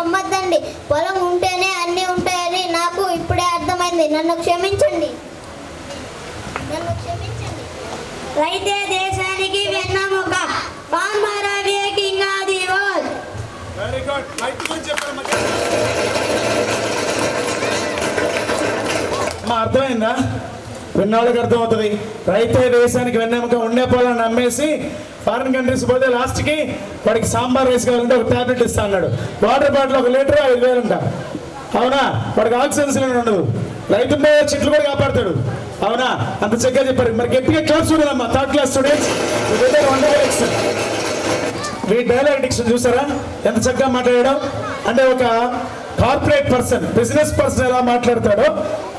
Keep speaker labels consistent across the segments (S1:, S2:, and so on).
S1: అమ్మద్దండి. పొలం ఉంటేనే అన్నీ ఉంటాయని నాకు ఇప్పుడే అర్థమైంది. నన్ను క్షమించండి. రైతే దేశానికి వెన్నెముక. Farmer a king of the world.
S2: Very good. అర్థమైందా? విన్నోళ్ళకి అర్థమవుతుంది. రైతే దేశానికి వెన్నెముక. ఉండే పొలాన్ని అమ్మేసి ఫారిన్ కంట్రీస్ పోతే లాస్ట్కి వాడికి సాంబార్ రైస్ కావాలంటే ఒక ట్యాబ్లెట్ ఇస్తా అన్నాడు. వాటర్ బాటిల్ 1 లీటర్ 5,000 అంట. అవునా? వాడికి ఆక్సిజన్ సిలిండర్ ఉండదు. రైతు చెట్లు కూడా కాపాడుతాడు. అవునా? అంత చక్కగా చెప్పారు. మరి గట్టిగా క్లాస్ చూడాలమ్మా. 3rd క్లాస్ స్టూడెంట్స్ వీ డైలాగ్ డిక్షన్ చూసారా ఎంత చక్కగా మాట్లాడాడో? అంటే ఒక కార్పొరేట్ పర్సన్, బిజినెస్ పర్సన్ ఎలా మాట్లాడతాడో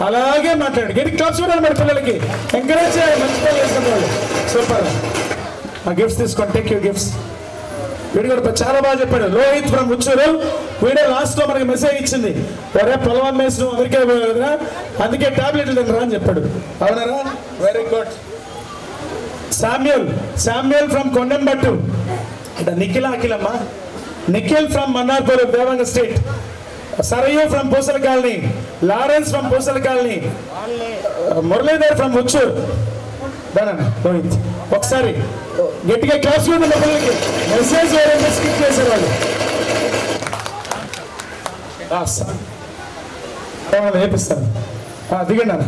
S2: అలాగే మాట్లాడు. గట్టి క్లాస్ చూడాలి. మరి పిల్లలకి ఎంకరేజ్ చేయాలి. మంచి పనులు చేసిన వాళ్ళు. సూపర్. ఆ గిఫ్ట్స్ తీసుకోండి. Take you gifts. వీడు కూడా చాలా బాగా చెప్పాడు. రోహిత్ ఫ్రమ్ ఉచ్చూరు. వీడియో లాస్ట్ లో మనకి మెసేజ్ ఇచ్చింది. ఒరే పొలం అమ్మేసి అమెరికా పోయేదిరా, అందుకే టాబ్లెట్లు తినరా అని చెప్పాడు. అవునరా? Very good. Samuel from Kondembattu. Akhilamma. Nikhil from Mannarpur, Devanga state. Sarayu from Pusala colony. Lawrence from Pusala colony. Muralidhar from Uchuru. Rohit ఒకసారి గట్టిగా క్లాస్ లో ఉన్న పిల్లలకి మెసేజ్ స్కిప్ చేశారు వాళ్ళు. వేపిస్తాను. దిగండి.